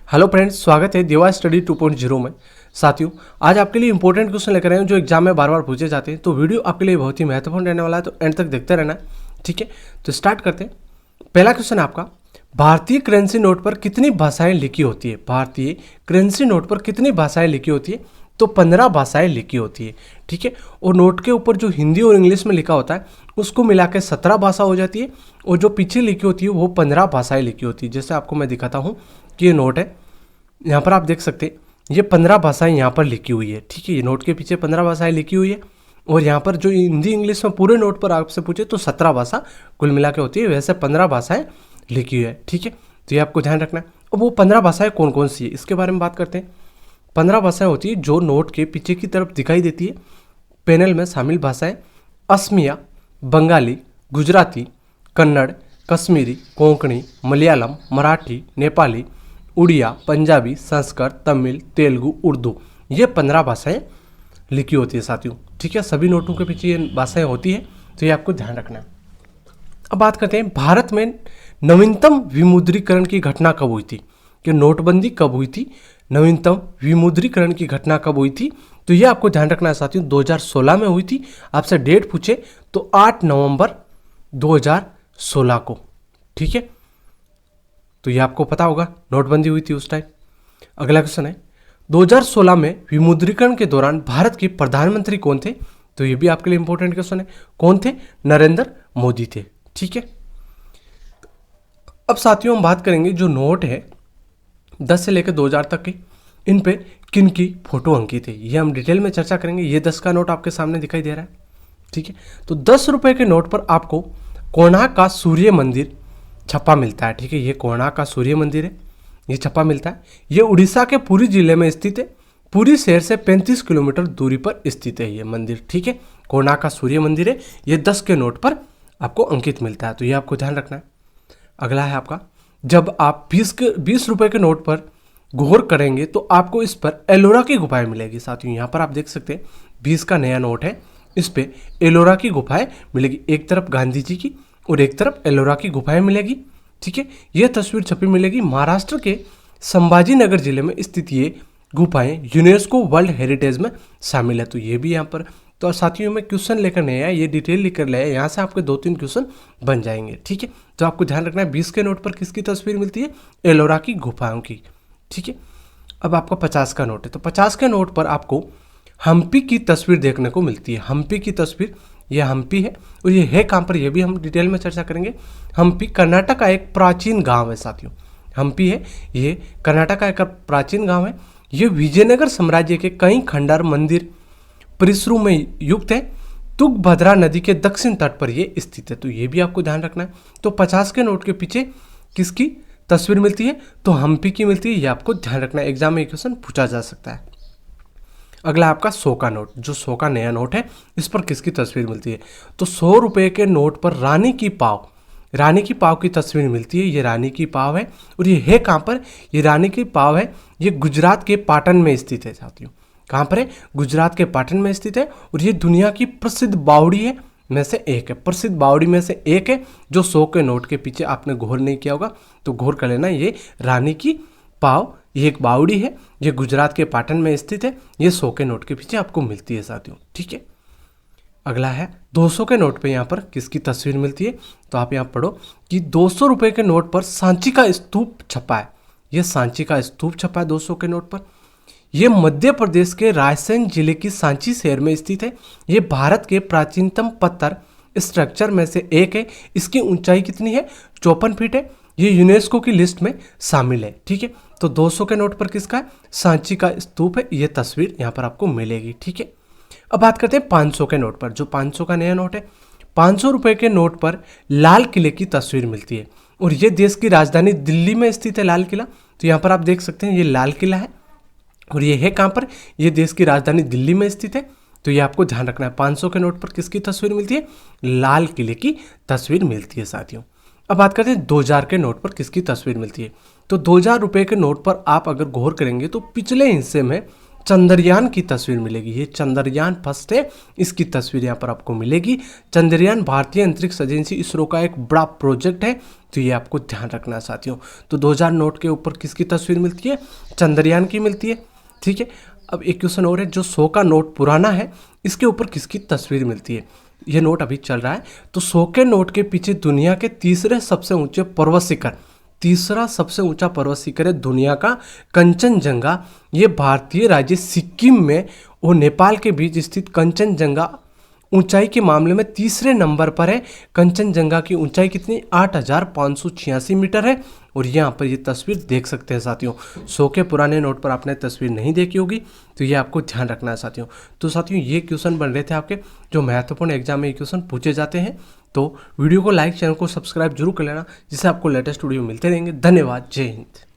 Hello friends, स्वागत है देवा स्टडी 2.0 में। साथियों, आज आपके लिए इंपॉर्टेंट क्वेश्चन लेकर आए हैं जो एग्जाम में बार बार पूछे जाते हैं। तो वीडियो आपके लिए बहुत ही महत्वपूर्ण रहने वाला है, तो एंड तक देखते रहना। ठीक है, तो स्टार्ट करते हैं। पहला क्वेश्चन आपका, भारतीय करेंसी नोट पर कितनी भाषाएं लिखी होती है? भारतीय करेंसी नोट पर कितनी भाषाएं लिखी होती है? तो 15 भाषाएं लिखी होती है। ठीक है, और नोट के ऊपर जो हिंदी और इंग्लिश में लिखा होता है उसको मिला के 17 भाषा हो जाती है, और जो पीछे लिखी होती है वो 15 भाषाएं लिखी होती है। जैसे आपको मैं दिखाता हूँ कि ये नोट है, यहाँ पर आप देख सकते हैं ये 15 भाषाएं यहाँ पर लिखी हुई है। ठीक है, ये नोट के पीछे 15 भाषाएं लिखी हुई है, और यहाँ पर जो हिंदी इंग्लिश में पूरे नोट पर आपसे पूछे तो 17 भाषा कुल मिला के होती है, वैसे 15 भाषाएं लिखी हुई है। ठीक है, तो ये आपको ध्यान रखना है। और वो 15 भाषाएं कौन कौन सी है इसके बारे में बात करते हैं। 15 भाषाएं होती है जो नोट के पीछे की तरफ दिखाई देती है। पैनल में शामिल भाषाएं असमिया, बंगाली, गुजराती, कन्नड़, कश्मीरी, कोंकणी, मलयालम, मराठी, नेपाली, उड़िया, पंजाबी, संस्कृत, तमिल, तेलुगु, उर्दू, ये 15 भाषाएं लिखी होती है साथियों। ठीक है, सभी नोटों के पीछे ये भाषाएं होती है, तो ये आपको ध्यान रखना है। अब बात करते हैं भारत में नवीनतम विमुद्रीकरण की घटना कब हुई थी, कि नोटबंदी कब हुई थी, नवीनतम विमुद्रीकरण की घटना कब हुई थी? तो ये आपको ध्यान रखना है साथियों, 2016 में हुई थी। आपसे डेट पूछे तो 8 नवंबर 2016 को। ठीक है, तो ये आपको पता होगा नोटबंदी हुई थी उस टाइम। अगला क्वेश्चन है, 2016 में विमुद्रीकरण के दौरान भारत के प्रधानमंत्री कौन थे? तो ये भी आपके लिए इंपॉर्टेंट क्वेश्चन है। कौन थे? नरेंद्र मोदी थे। ठीक है, अब साथियों हम बात करेंगे जो नोट है 10 से लेकर 2000 तक की, इन पे किन की फोटो अंकित है, ये हम डिटेल में चर्चा करेंगे। ये 10 का नोट आपके सामने दिखाई दे रहा है। ठीक है, तो 10 रुपए के नोट पर आपको कोणार्क का सूर्य मंदिर छपा मिलता है। ठीक है, ये कोणार्क का सूर्य मंदिर है, ये छपा मिलता है। ये उड़ीसा के पुरी जिले में स्थित है, पुरी शहर से 35 किलोमीटर दूरी पर स्थित है ये मंदिर। ठीक है, कोणार्क का सूर्य मंदिर है, ये 10 के नोट पर आपको अंकित मिलता है, तो ये आपको ध्यान रखना है। अगला है आपका, जब आप 20 रुपए के नोट पर गौर करेंगे तो आपको इस पर एलोरा की गुफाएं मिलेगी। साथियों यहाँ पर आप देख सकते हैं 20 का नया नोट है, इस पे एलोरा की गुफाएं मिलेगी। एक तरफ गांधी जी की और एक तरफ एलोरा की गुफाएं मिलेगी। ठीक है, यह तस्वीर छपी मिलेगी। महाराष्ट्र के संभाजी नगर जिले में स्थित ये गुफाएं यूनेस्को वर्ल्ड हेरिटेज में शामिल है, तो ये भी यहाँ पर। तो साथियों में क्वेश्चन लेकर नहीं आया, ये डिटेल लिखकर ले आया, यहाँ से आपके 2-3 क्वेश्चन बन जाएंगे। ठीक है, तो आपको ध्यान रखना है 20 के नोट पर किसकी तस्वीर मिलती है? एलोरा की गुफाओं की। ठीक है, अब आपका 50 का नोट है, तो 50 के नोट पर आपको हम्पी की तस्वीर देखने को मिलती है। हम्पी की तस्वीर, यह हम्पी है, और ये है कहाँ पर, यह भी हम डिटेल में चर्चा करेंगे। हम्पी कर्नाटक का एक प्राचीन गांव है साथियों। हम्पी है, ये कर्नाटक का एक प्राचीन गांव है। ये विजयनगर साम्राज्य के कई खंडर, मंदिर, परिसरों में युक्त है। तुंगभद्रा नदी के दक्षिण तट पर यह स्थित है, तो ये भी आपको ध्यान रखना है। तो 50 के नोट के पीछे किसकी तस्वीर मिलती है? तो हम्पी की मिलती है, ये आपको ध्यान रखना है, एग्जाम में क्वेश्चन पूछा जा सकता है। अगला आपका 100 का नोट, जो 100 का नया नोट है, इस पर किसकी तस्वीर मिलती है? तो 100 रुपए के नोट पर रानी की पाव की तस्वीर मिलती है। ये रानी की पाव है, और ये है कहाँ पर? ये रानी की पाव है, ये गुजरात के पाटन में स्थित है साथियों। कहाँ पर है? गुजरात के पाटन में स्थित है, और ये दुनिया की प्रसिद्ध बावड़ी है में से एक है, प्रसिद्ध बावड़ी में से एक है। जो 100 के नोट के पीछे आपने गौर नहीं किया होगा तो गौर कर लेना, ये रानी की पाव, ये एक बावड़ी है, ये गुजरात के पाटन में स्थित है। ये 100 के नोट के पीछे आपको मिलती है साथियों। ठीक है, अगला है 200 के नोट पे यहाँ पर किसकी तस्वीर मिलती है? तो आप यहाँ पढ़ो कि 200 रुपए के नोट पर सांची का स्तूप छपा है। ये सांची का स्तूप छपा है 200 के नोट पर। यह मध्य प्रदेश के रायसेन जिले की सांची शहर में स्थित है। ये भारत के प्राचीनतम पत्थर स्ट्रक्चर में से एक है। इसकी ऊंचाई कितनी है? 54 फीट है। ये यूनेस्को की लिस्ट में शामिल है। ठीक है, तो 200 के नोट पर किसका है? सांची का स्तूप है। ये तस्वीर यहाँ पर आपको मिलेगी। ठीक है, अब बात करते हैं 500 के नोट पर, जो 500 का नया नोट है। 500 रुपए के नोट पर लाल किले की तस्वीर मिलती है, और ये देश की राजधानी दिल्ली में स्थित है लाल किला। तो यहाँ पर आप देख सकते हैं ये लाल किला है, और ये है कहाँ पर? ये देश की राजधानी दिल्ली में स्थित है। तो ये आपको ध्यान रखना है, 500 के नोट पर किसकी तस्वीर मिलती है? लाल किले की तस्वीर मिलती है साथियों। अब बात करते हैं 2000 के नोट पर किसकी तस्वीर मिलती है। तो 2000 रुपए के नोट पर आप अगर गौर करेंगे तो पिछले हिस्से में चंद्रयान की तस्वीर मिलेगी। ये चंद्रयान फर्स्ट है, इसकी तस्वीर यहाँ पर आपको मिलेगी। चंद्रयान भारतीय अंतरिक्ष एजेंसी इसरो का एक बड़ा प्रोजेक्ट है, तो ये आपको ध्यान रखना है साथियों। तो 2000 नोट के ऊपर किसकी तस्वीर मिलती है? चंद्रयान की मिलती है, ठीक है। अब एक क्वेश्चन और है, जो 100 का नोट पुराना है इसके ऊपर किसकी तस्वीर मिलती है? ये नोट अभी चल रहा है, तो 100 के नोट के पीछे दुनिया के तीसरे सबसे ऊंचे पर्वत शिखर, तीसरा सबसे ऊंचा पर्वत शिखर है दुनिया का कंचनजंगा। ये भारतीय राज्य सिक्किम में और नेपाल के बीच स्थित कंचनजंगा ऊंचाई के मामले में तीसरे नंबर पर है। कंचनजंगा की ऊंचाई कितनी? 8586 मीटर है। और यहाँ पर ये तस्वीर देख सकते हैं साथियों। 100 के पुराने नोट पर आपने तस्वीर नहीं देखी होगी, तो ये आपको ध्यान रखना है साथियों। तो साथियों ये क्वेश्चन बन रहे थे आपके, जो महत्वपूर्ण एग्जाम में ये क्वेश्चन पूछे जाते हैं। तो वीडियो को लाइक, चैनल को सब्सक्राइब जरूर कर लेना, जिससे आपको लेटेस्ट वीडियो मिलते रहेंगे। धन्यवाद, जय हिंद।